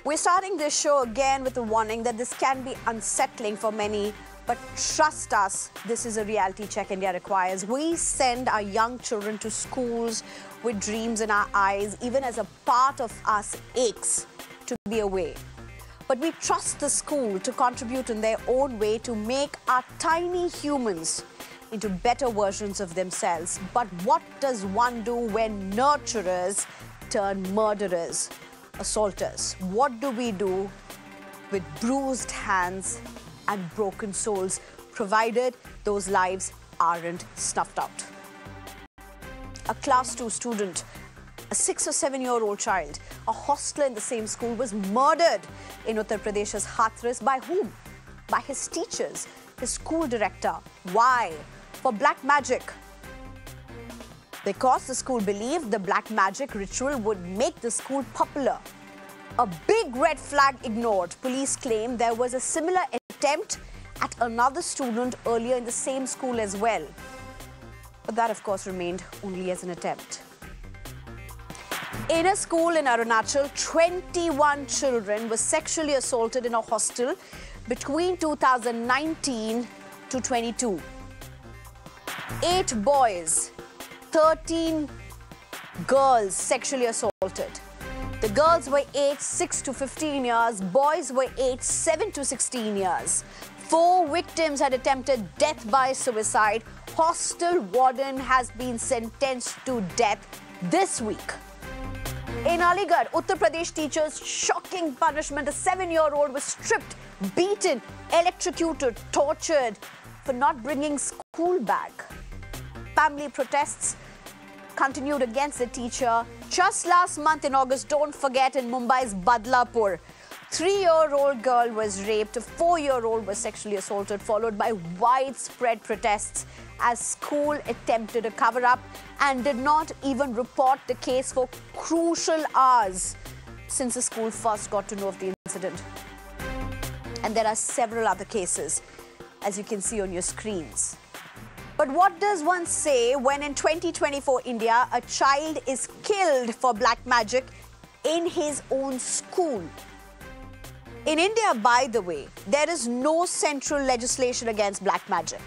We're starting this show again with a warning that this can be unsettling for many, but trust us, this is a reality check India requires. We send our young children to schools with dreams in our eyes, even as a part of us aches to be away. But we trust the school to contribute in their own way to make our tiny humans into better versions of themselves. But what does one do when nurturers turn murderers, assaulters? What do we do with bruised hands and broken souls, provided those lives aren't snuffed out? A class 2 student, a 6 or 7-year-old child, a hostler in the same school, was murdered in Uttar Pradesh's Hathras. By whom? By his teachers, his school director. Why? For black magic. Because the school believed the black magic ritual would make the school popular. A big red flag ignored. Police claim there was a similar attempt at another student earlier in the same school as well. But that, of course, remained only as an attempt. In a school in Arunachal, 21 children were sexually assaulted in a hostel between 2019 to 22. 8 boys, 13 girls sexually assaulted. The girls were aged 6 to 15 years, boys were aged 7 to 16 years. 4 victims had attempted death by suicide. Hostel warden has been sentenced to death this week. In Aligarh, Uttar Pradesh teachers, shocking punishment. A 7-year-old was stripped, beaten, electrocuted, tortured for not bringing school bag. Family protests continued against the teacher. Just last month in August, don't forget, in Mumbai's Badlapur, 3-year-old girl was raped, a 4-year-old was sexually assaulted, followed by widespread protests as school attempted to cover up and did not even report the case for crucial hours since the school first got to know of the incident. And there are several other cases, as you can see on your screens. But what does one say when in 2024 India, a child is killed for black magic in his own school? In India, by the way, there is no central legislation against black magic.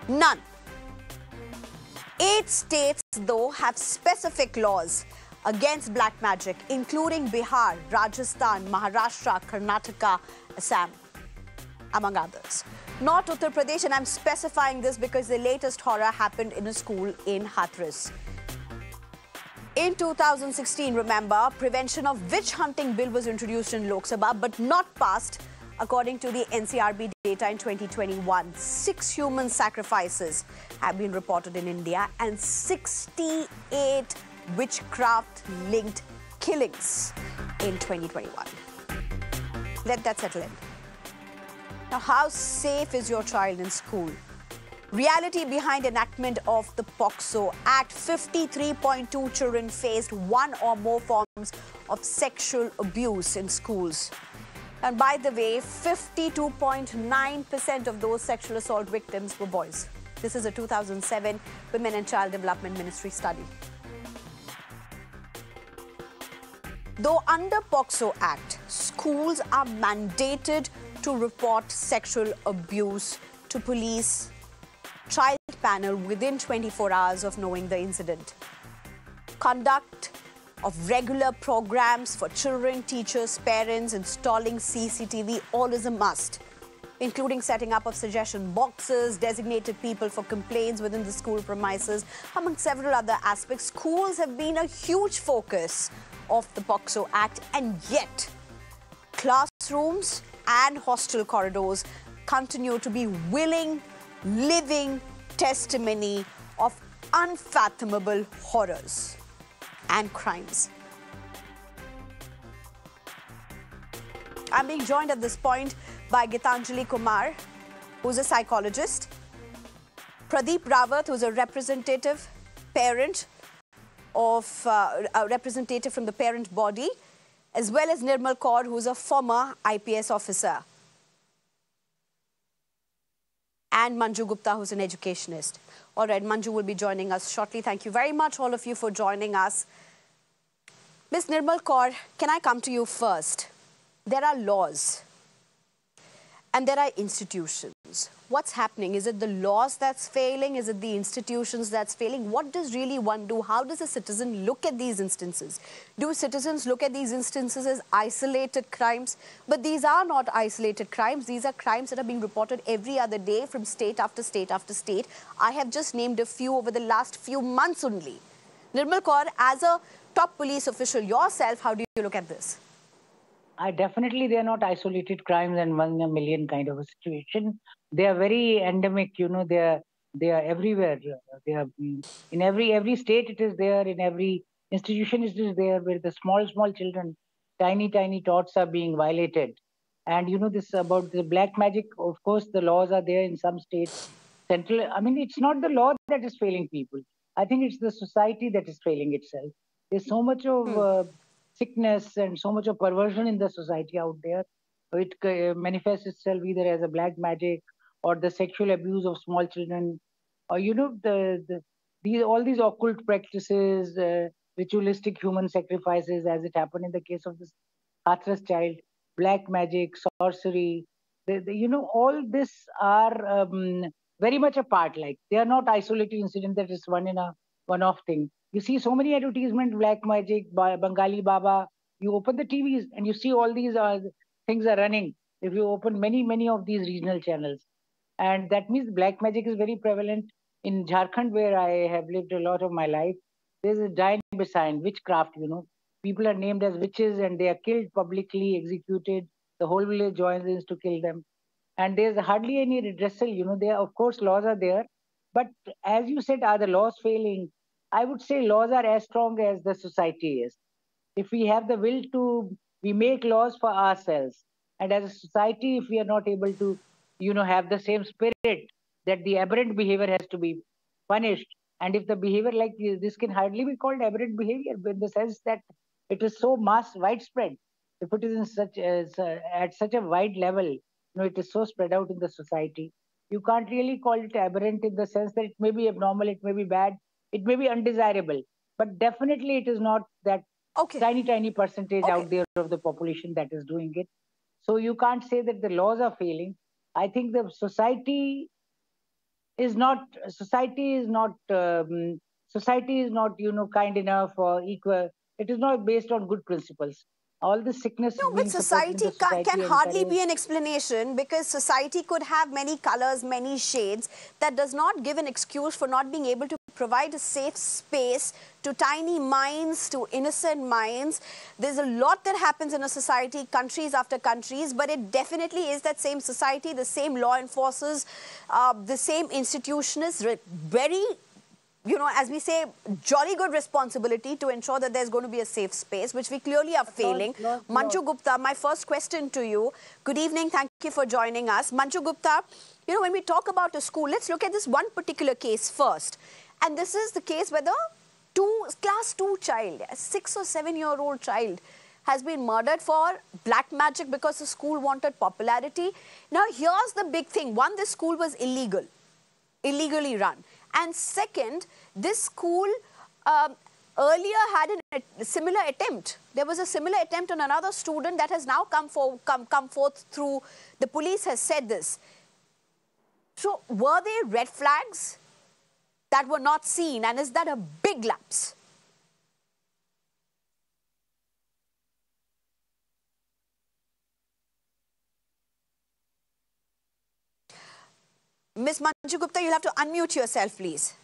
None. 8 states, though, have specific laws against black magic, including Bihar, Rajasthan, Maharashtra, Karnataka, Assam, among others. Not Uttar Pradesh, and I'm specifying this because the latest horror happened in a school in Hathras. In 2016, remember, Prevention of Witch Hunting Bill was introduced in Lok Sabha, but not passed. According to the NCRB data in 2021, 6 human sacrifices have been reported in India and 68 witchcraft-linked killings in 2021. Let that settle in. Now, how safe is your child in school? Reality behind enactment of the POCSO Act: 53.2 children faced 1 or more forms of sexual abuse in schools. And by the way, 52.9% of those sexual assault victims were boys. This is a 2007 Women and Child Development Ministry study. Though under POCSO Act, schools are mandated to report sexual abuse to police child panel within 24 hours of knowing the incident. Conduct of regular programs for children, teachers, parents, installing CCTV, all is a must, including setting up of suggestion boxes, designated people for complaints within the school premises, among several other aspects. Schools have been a huge focus of the POCSO Act, and yet classrooms and hostel corridors continue to be willing, living testimony of unfathomable horrors and crimes. I'm being joined at this point by Gitanjali Kumar, who's a psychologist, Pradeep Rawat, who's a representative parent of a representative from the parent body, as well as Nirmal Kaur, who's a former IPS officer, and Manju Gupta, who's an educationist. All right, Manju will be joining us shortly. Thank you very much, all of you, for joining us. Ms. Nirmal Kaur, can I come to you first? There are laws and there are institutions. What's happening? Is it the laws that's failing? Is it the institutions that's failing? What does really one do? How does a citizen look at these instances? Do citizens look at these instances as isolated crimes? But these are not isolated crimes. These are crimes that are being reported every other day from state after state after state. I have just named a few over the last few months only. Nirmal Kaur, as a top police official yourself, how do you look at this? Definitely, they are not isolated crimes and 1 in a million kind of a situation. They are very endemic. They are everywhere. They are in every state. It is there. In every institution, it is there. Where the small children, tiny tots are being violated. And this about the black magic. Of course, the laws are there in some states. Central. I mean, it's not the law that is failing people. I think it's the society that is failing itself. There's so much of sickness and so much of perversion in the society out there. It manifests itself either as a black magic or the sexual abuse of small children, or all these occult practices, ritualistic human sacrifices, as it happened in the case of this Hathras child, black magic, sorcery. All this are very much a part. Like they are not isolated incident that is one-off thing. You see so many advertisements, black magic, Bengali Baba. You open the TVs and you see all these things are running. If you open many of these regional channels, and that means black magic is very prevalent in Jharkhand, where I have lived a lot of my life. There's a giant beside witchcraft. People are named as witches and they are killed publicly, executed. The whole village joins in to kill them, and there's hardly any redressal. There of course laws are there, but as you said, are the laws failing? I would say laws are as strong as the society is. If we have the will to, we make laws for ourselves. And as a society, if we are not able to, have the same spirit that the aberrant behavior has to be punished. And if the behavior like this can hardly be called aberrant behavior in the sense that it is so widespread. If it is in at such a wide level, it is so spread out in the society. You can't really call it aberrant in the sense that it may be abnormal, it may be bad, it may be undesirable, but definitely it is not that Okay. tiny percentage Okay. out there of the population that is doing it. So you can't say that the laws are failing. I think the society is not kind enough or equal. It is not based on good principles. All the sickness No, but being supported in society the society can hardly encouraged. be an explanation, because society could have many colors, many shades. That does not give an excuse for not being able to provide a safe space to tiny minds, to innocent minds. There's a lot that happens in a society, countries after countries, but it definitely is that same society, the same law enforcers, the same institutionists, very, as we say, jolly good responsibility to ensure that there's going to be a safe space, which we clearly are failing. Manju Gupta, my first question to you. Good evening. Thank you for joining us. Manju Gupta, when we talk about a school, let's look at this one particular case first. And this is the case where the class 2 child, a 6 or 7-year-old child, has been murdered for black magic because the school wanted popularity. Now, here's the big thing. One, this school was illegally run. And second, this school earlier had a similar attempt. There was a similar attempt on another student that has now come forth through, the police has said this. So were there red flags that were not seen, and is that a big lapse? Ms. Manju Gupta, you'll have to unmute yourself, please.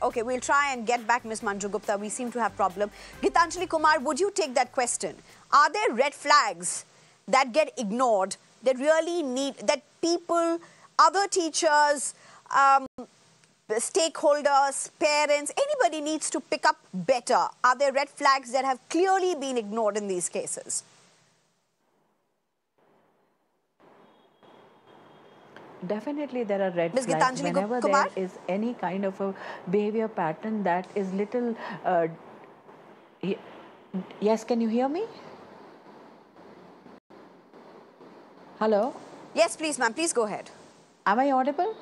Okay, we'll try and get back Ms. Manju Gupta. We seem to have problem. Gitanjali Kumar, would you take that question? Are there red flags that get ignored, that really need, that people, other teachers, stakeholders, parents, anybody needs to pick up better? Are there red flags that have clearly been ignored in these cases? Definitely there are red Ms. flags Gitanjali whenever Kumar? there is any kind of a behavior pattern that is little... yes, can you hear me? Hello? Yes, please, ma'am. Please go ahead. Am I audible?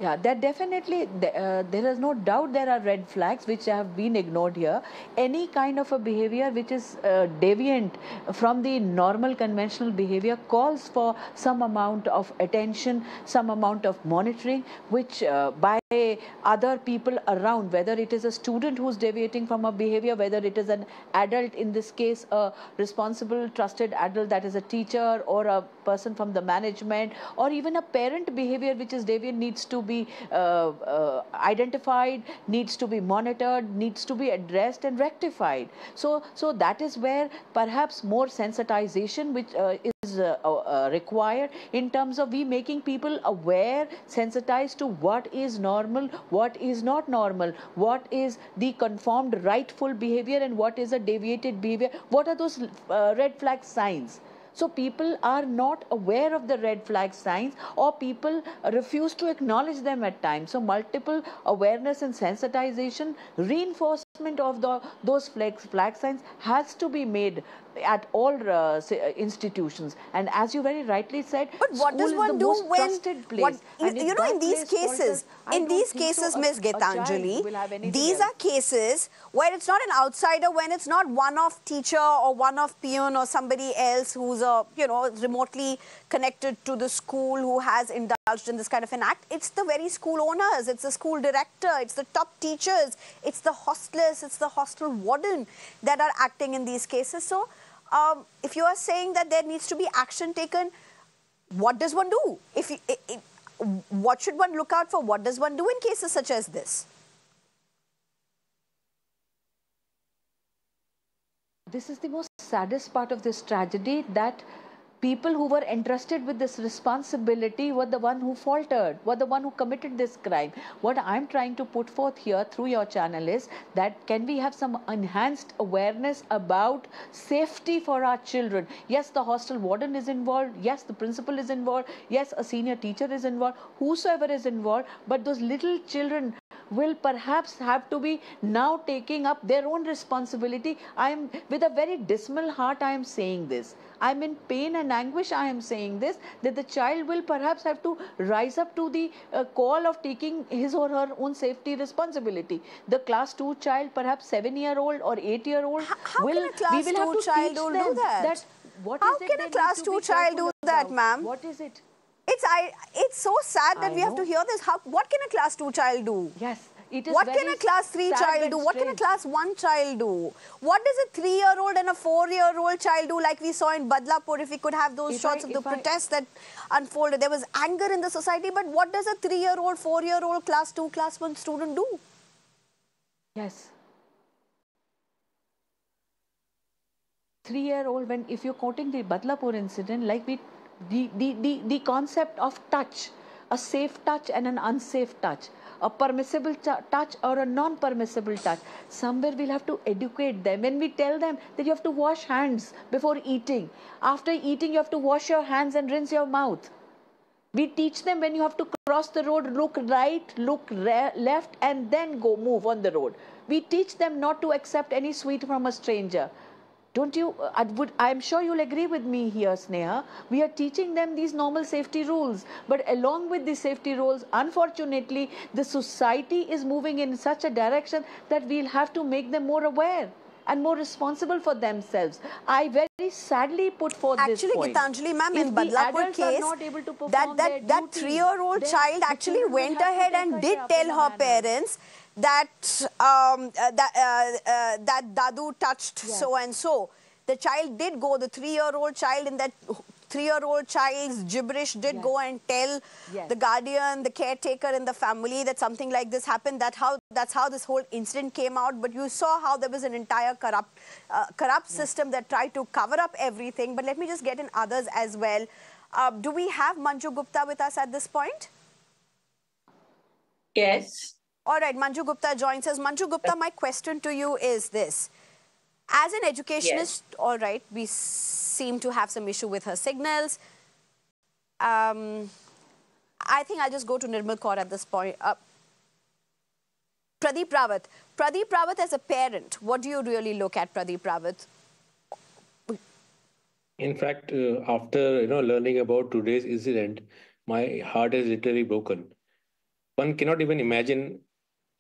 Yeah, that definitely, there is no doubt there are red flags which have been ignored here. Any kind of a behavior which is deviant from the normal conventional behavior calls for some amount of attention, some amount of monitoring, which by other people around, whether it is a student who's deviating from a behavior, whether it is an adult, in this case, a responsible, trusted adult, that is a teacher or a person from the management, or even a parent behavior which is deviant, needs to be identified, needs to be monitored, needs to be addressed and rectified. So that is where perhaps more sensitization which is required, in terms of we making people aware, sensitized to what is normal, what is not normal, what is the conformed rightful behavior and what is a deviated behavior, what are those red flag signs. So people are not aware of the red flag signs, or people refuse to acknowledge them at times. So multiple awareness and sensitization, reinforcement of those flag signs has to be made at all institutions. And as you very rightly said, But what does one do when trusted place. what And you know, in these cases, Miss Geetanjali, these are cases where it's not an outsider, when it's not one-off teacher or one-off peon or somebody else who's a, you know, remotely connected to the school who has indulged in this kind of an act. It's the very school owners, it's the school director, it's the top teachers, it's the hostless, it's the hostel warden that are acting in these cases. So if you are saying that there needs to be action taken, what does one do? What should one look out for? What does one do in cases such as this? This is the most saddest part of this tragedy, that people who were entrusted with this responsibility were the one who faltered, were the one who committed this crime. What I'm trying to put forth here through your channel is that can we have some enhanced awareness about safety for our children? Yes, the hostel warden is involved. Yes, the principal is involved. Yes, a senior teacher is involved. Whosoever is involved, but those little children will perhaps have to be now taking up their own responsibility. I am, with a very dismal heart, I am saying this. I am in pain and anguish, I am saying this, that the child will perhaps have to rise up to the call of taking his or her own safety responsibility. The class 2 child, perhaps 7-year-old or 8-year-old, How can a class 2 child do that? How can a class 2 child do that, ma'am? What is it? It's so sad that we have to hear this. What can a class 2 child do? Yes. It is what can a class 3 child do? What can a class 1 child do? What does a 3-year-old and a 4-year-old child do, like we saw in Badlapur? If we could have those shots of the protests that unfolded. There was anger in the society, but what does a 3-year-old, 4-year-old, class 2, class 1 student do? Yes. 3-year-old, when, if you're quoting the Badlapur incident, like the concept of touch, a safe touch and an unsafe touch, a permissible touch or a non-permissible touch. Somewhere we'll have to educate them. When we tell them that you have to wash hands before eating, after eating you have to wash your hands and rinse your mouth. We teach them when you have to cross the road, look right, look left, and then move on the road. We teach them not to accept any sweet from a stranger. Don't you, I'm sure you'll agree with me here, Sneha. We are teaching them these normal safety rules. But along with these safety rules, unfortunately, the society is moving in such a direction that we'll have to make them more aware and more responsible for themselves. I very sadly put forth this point. Actually, Gitanjali ma'am, in Badlapur case, that 3-year-old child actually went ahead and did tell her parents that that Dadu touched so and so. The child did go, the 3-year-old child, in that 3-year-old child's gibberish did go and tell the guardian, the caretaker in the family that something like this happened. That's how this whole incident came out. But you saw how there was an entire corrupt system that tried to cover up everything. But let me just get in others as well. Do we have Manju Gupta with us at this point? Yes. All right, Manju Gupta joins us. Manju Gupta, my question to you is this. As an educationist, all right, we seem to have some issue with her signals. I think I'll just go to Nirmal Kaur at this point. Pradeep Rawat. Pradeep Rawat, as a parent, what do you really look at, Pradeep Rawat? In fact, after learning about today's incident, my heart is literally broken. One cannot even imagine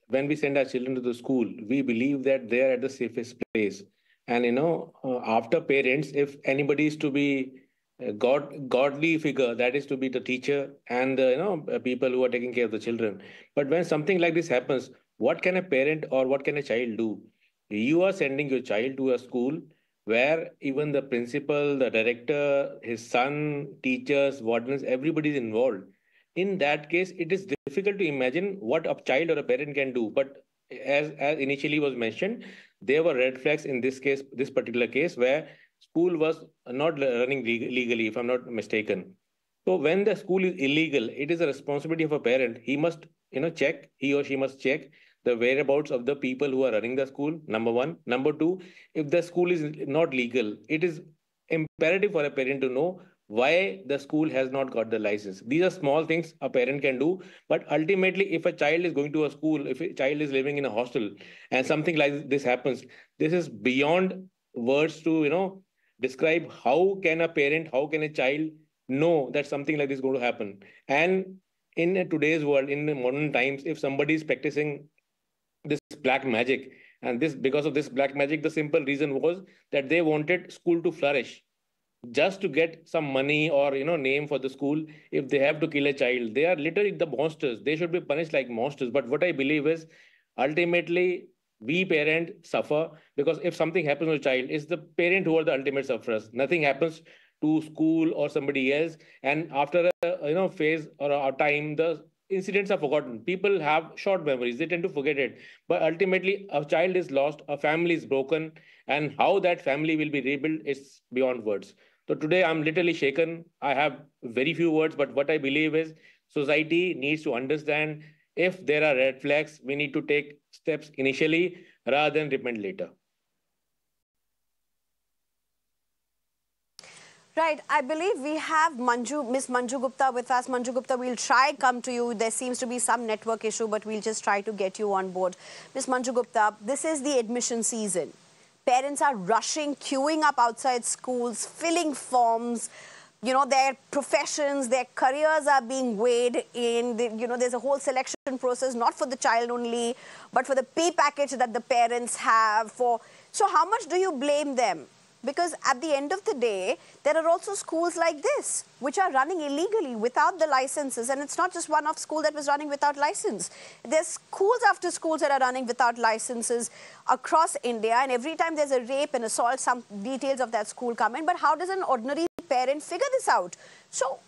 when we send our children to the school, we believe that they are at the safest place. And after parents, if anybody is to be a godly figure, that is to be the teacher and the people who are taking care of the children. But when something like this happens, what can a parent or what can a child do? You are sending your child to a school where even the principal, the director, his son, teachers, wardens, everybody is involved. In that case, it is difficult to imagine what a child or a parent can do. But as initially was mentioned, there were red flags in this case, this particular case, where school was not running legally, if I'm not mistaken. So when the school is illegal, it is a responsibility of a parent. He must, check, he or she must check the whereabouts of the people who are running the school. Number one. Number two, if the school is not legal, it is imperative for a parent to know why the school has not got the license. These are small things a parent can do, but ultimately, if a child is going to a school, if a child is living in a hostel, and something like this happens, this is beyond words to describe how can a parent, how can a child know that something like this is going to happen. And in today's world, in the modern times, if somebody is practicing this black magic, and this because of this black magic, the simple reason was that they wanted school to flourish, just to get some money or name for the school. If they have to kill a child, they are literally the monsters. They should be punished like monsters. But what I believe is, ultimately, we parent suffer, because if something happens to a child, it's the parent who are the ultimate sufferers. Nothing happens to school or somebody else, and after a phase or a time, the incidents are forgotten. People have short memories, they tend to forget it. But ultimately, a child is lost, a family is broken, and how that family will be rebuilt is beyond words. So today I'm literally shaken. I have very few words, but what I believe is, society needs to understand, if there are red flags, we need to take steps initially rather than repent later. Right. I believe we have Miss Manju Gupta with us. Manju Gupta, we'll try come to you. There seems to be some network issue, but we'll just try to get you on board. Miss Manju Gupta, this is the admission season. Parents are rushing, queuing up outside schools, filling forms. You know, their professions, their careers are being weighed in. There's a whole selection process, not for the child only, but for the pay package that the parents have. So how much do you blame them? Because at the end of the day, there are also schools like this, which are running illegally without the licenses. And it's not just one-off school that was running without license. There's schools after schools that are running without licenses across India. And every time there's a rape and assault, some details of that school come in. But how does an ordinary parent figure this out? So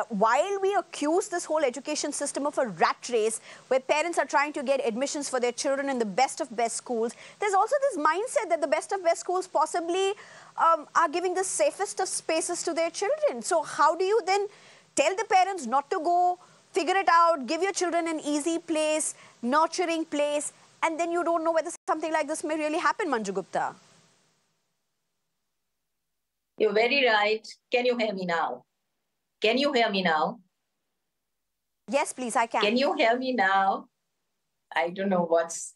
while we accuse this whole education system of a rat race where parents are trying to get admissions for their children in the best of best schools, there's also this mindset that the best of best schools possibly are giving the safest of spaces to their children. So how do you then tell the parents not to go, figure it out, give your children an easy place, nurturing place, and then you don't know whether something like this may really happen, Manju Gupta? You're very right. Can you hear me now? Can you hear me now? Yes, please, I can. Can you hear me now? I don't know what's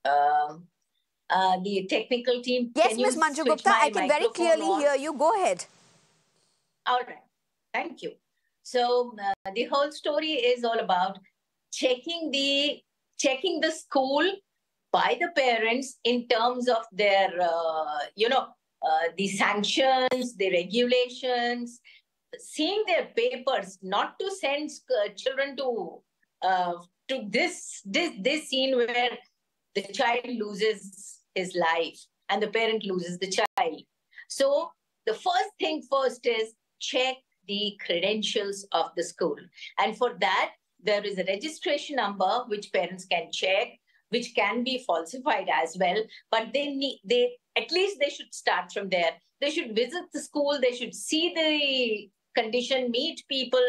the technical team. Yes, Ms. Manju Gupta, I can very clearly hear you. Go ahead. All right. Thank you. So the whole story is all about checking the school by the parents in terms of their, the sanctions, the regulations, seeing their papers, not to send children to this scene where the child loses his life and the parent loses the child. So the first thing first is check the credentials of the school. And for that, there is a registration number which parents can check, which can be falsified as well. But at least they should start from there. They should visit the school. They should see the condition, meet people,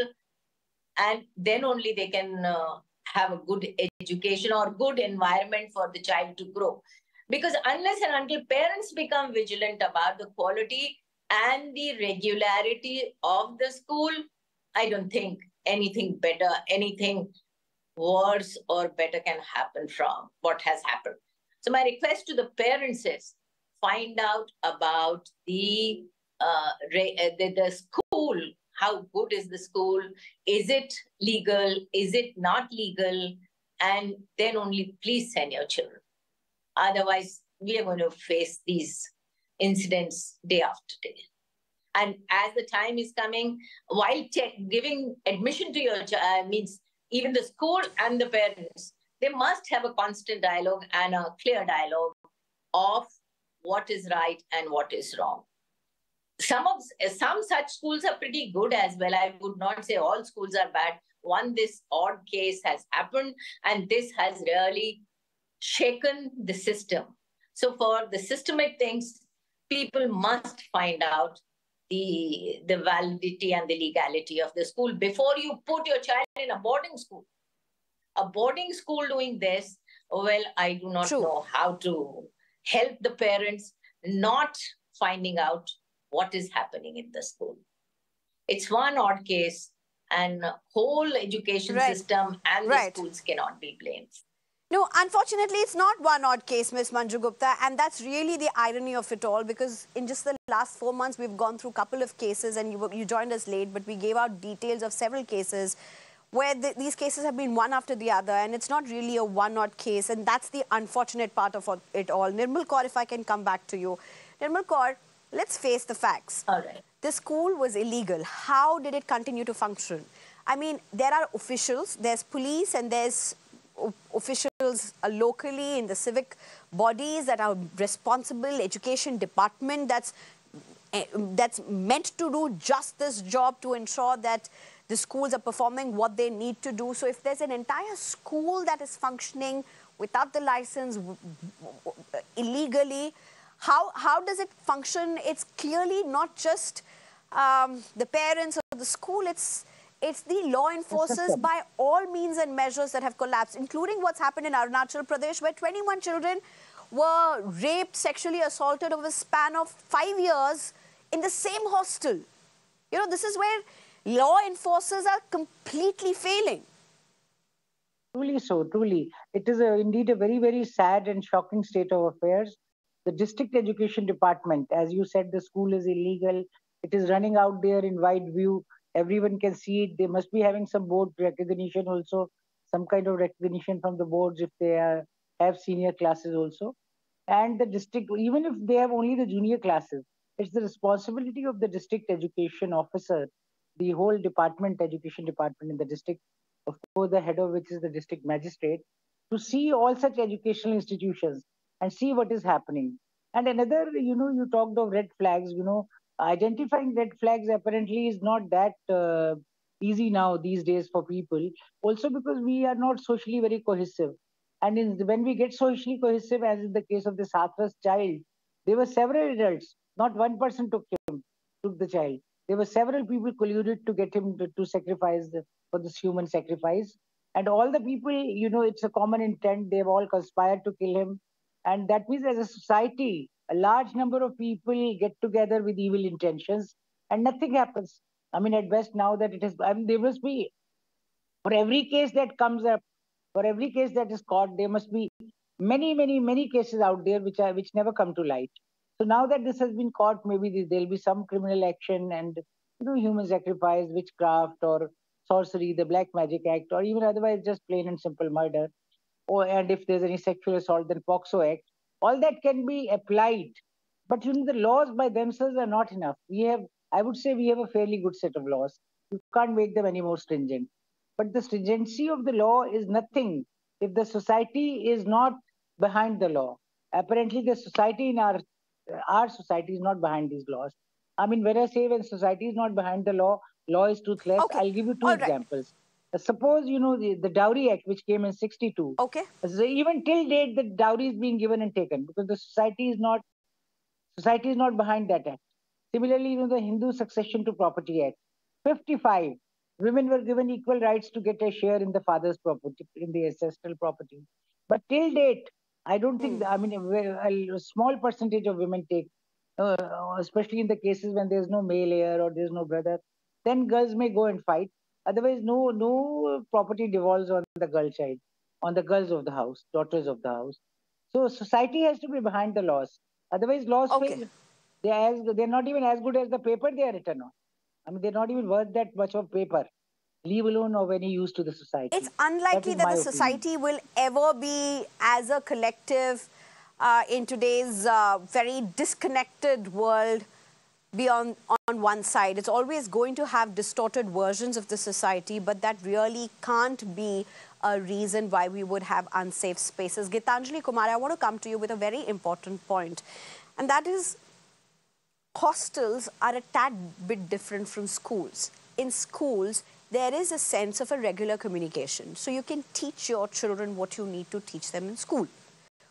and then only they can have a good education or good environment for the child to grow. Because unless and until parents become vigilant about the quality and the regularity of the school, I don't think anything better, anything worse or better can happen from what has happened. So my request to the parents is find out about the the school, how good is the school? Is it legal? Is it not legal? And then only please send your children. Otherwise, we are going to face these incidents day after day. And as the time is coming, while giving admission to your child, means even the school and the parents, they must have a constant dialogue and a clear dialogue of what is right and what is wrong. Some such schools are pretty good as well. I would not say all schools are bad. This odd case has happened, and this has really shaken the system. So for the systemic things, people must find out the validity and the legality of the school before you put your child in a boarding school. A boarding school doing this, well, I do not know how to help the parents not finding out what is happening in the school. It's one odd case, and whole education system and the schools cannot be blamed. No, unfortunately, it's not one odd case, Ms. Manju Gupta, and that's really the irony of it all, because in just the last 4 months, we've gone through a couple of cases, and you joined us late, but we gave out details of several cases where these cases have been one after the other, and it's not really a one odd case, and that's the unfortunate part of it all. Nirmal Kaur, if I can come back to you. Nirmal Kaur, let's face the facts. All right. The school was illegal. How did it continue to function? I mean, there are officials, there's police, and there's officials locally in the civic bodies that are responsible, education department that's meant to do just this job to ensure that the schools are performing what they need to do. So if there's an entire school that is functioning without the license, illegally, how does it function? It's clearly not just the parents or the school, it's the law enforcers by all means and measures that have collapsed, including what's happened in Arunachal Pradesh, where 21 children were raped, sexually assaulted over a span of 5 years in the same hostel. You know, this is where law enforcers are completely failing. Truly so, truly. It is indeed a very, very sad and shocking state of affairs. The district education department, as you said, the school is illegal. It is running out there in wide view. Everyone can see it. They must be having some board recognition also, some kind of recognition from the boards if they have senior classes also. And the district, even if they have only the junior classes, it's the responsibility of the district education officer, the whole department, education department in the district, of course, the head of which is the district magistrate, to see all such educational institutions and see what is happening. And another, you talked of red flags, identifying red flags apparently is not that easy now these days for people. Also because we are not socially very cohesive. And when we get socially cohesive, as in the case of this Hathras child, there were several adults, not one person took the child. There were several people colluded to get him to sacrifice for this human sacrifice. And all the people, it's a common intent. They've all conspired to kill him. And that means as a society, a large number of people get together with evil intentions and nothing happens. I mean, at best now that it is, there must be, for every case that comes up, for every case that is caught, there must be many, many, many cases out there which never come to light. So now that this has been caught, maybe there'll be some criminal action and human sacrifice, witchcraft or sorcery, the Black Magic Act, or even otherwise just plain and simple murder. And if there's any sexual assault, then POXO Act. All that can be applied. But the laws by themselves are not enough. I would say we have a fairly good set of laws. You can't make them any more stringent. But the stringency of the law is nothing if the society is not behind the law. Apparently, the society in our society is not behind these laws. I mean, when I say when society is not behind the law is toothless. Okay. I'll give you two examples. Suppose, the Dowry Act, which came in 62. Okay. So even till date, the dowry is being given and taken because the society is not behind that act. Similarly, the Hindu Succession to Property Act, 55. Women were given equal rights to get a share in the father's property, in the ancestral property. But till date, I don't think, a small percentage of women take, especially in the cases when there's no male heir or there's no brother, then girls may go and fight. Otherwise, no property devolves on the girl child, on the girls of the house, daughters of the house. So society has to be behind the laws. Otherwise, laws fail. They're not even as good as the paper they are written on. I mean, they're not even worth that much of paper, leave alone of any use to the society. It's unlikely that the society will ever be as a collective in today's very disconnected world be on one side. It's always going to have distorted versions of the society, but that really can't be a reason why we would have unsafe spaces. Gitanjali Kumar, I want to come to you with a very important point, and that is hostels are a tad bit different from schools. In schools, there is a sense of a regular communication. So you can teach your children what you need to teach them in school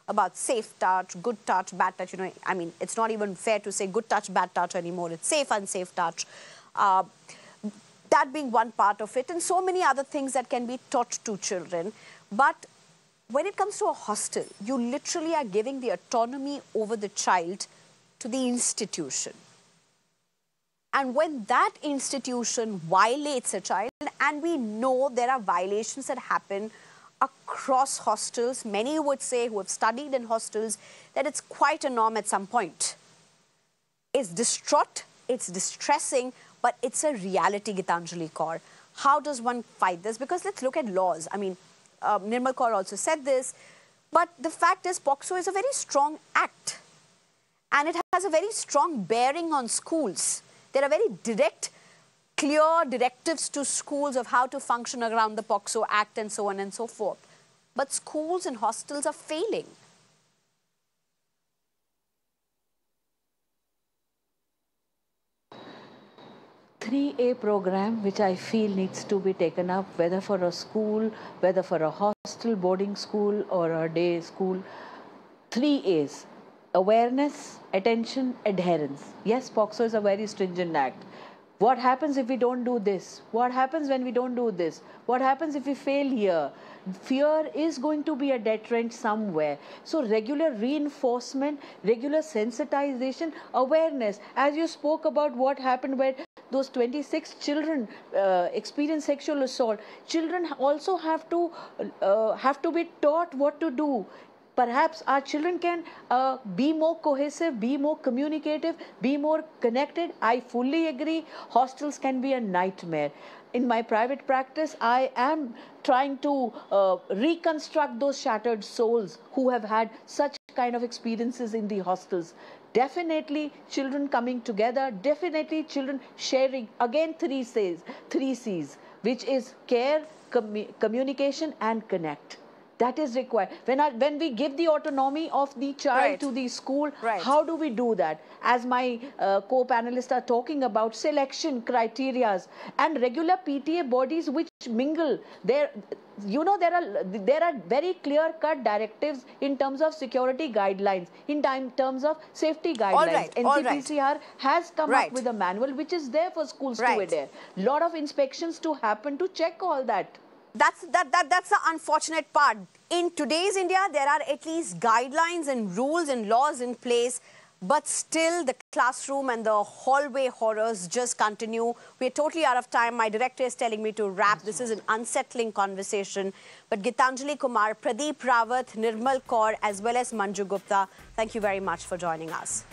about safe touch, good touch, bad touch. You know, I mean, it's not even fair to say good touch, bad touch anymore. It's safe, unsafe touch. That being one part of it, and so many other things that can be taught to children. But when it comes to a hostel, you literally are giving the autonomy over the child to the institution. And when that institution violates a child, and we know there are violations that happen across hostels, many would say who have studied in hostels that it's quite a norm at some point. It's distraught, it's distressing, but it's a reality, Gitanjali Kaur. How does one fight this? Because let's look at laws. I mean, Nirmal Kaur also said this, but the fact is POCSO is a very strong act. And it has a very strong bearing on schools. There are very direct, clear directives to schools of how to function around the POCSO Act and so on and so forth. But schools and hostels are failing. A program which I feel needs to be taken up, whether for a school, whether for a hostel, boarding school or a day school. 3 A's. Awareness, attention, adherence. Yes, POCSO is a very stringent act. What happens if we don't do this? What happens when we don't do this? What happens if we fail here? Fear is going to be a deterrent somewhere. So regular reinforcement, regular sensitization, awareness. As you spoke about what happened where those 26 children experience sexual assault, children also have to be taught what to do. Perhaps our children can be more cohesive, be more communicative, be more connected. I fully agree. Hostels can be a nightmare. In my private practice, I am trying to reconstruct those shattered souls who have had such kind of experiences in the hostels. Definitely children coming together, definitely children sharing. Again, 3 C's, which is care, communication and connect. That is required. When we give the autonomy of the child to the school, how do we do that? As my co-panelists are talking about, selection criteria and regular PTA bodies which mingle. There are very clear-cut directives in terms of security guidelines, in terms of safety guidelines. NCPCR has come up with a manual which is there for schools to adhere. Lot of inspections to happen to check all that. That's the unfortunate part. In today's India, there are at least guidelines and rules and laws in place, but still the classroom and the hallway horrors just continue. We're totally out of time. My director is telling me to wrap. This is an unsettling conversation. But Gitanjali Kumar, Pradeep Rawat, Nirmal Kaur, as well as Manju Gupta, thank you very much for joining us.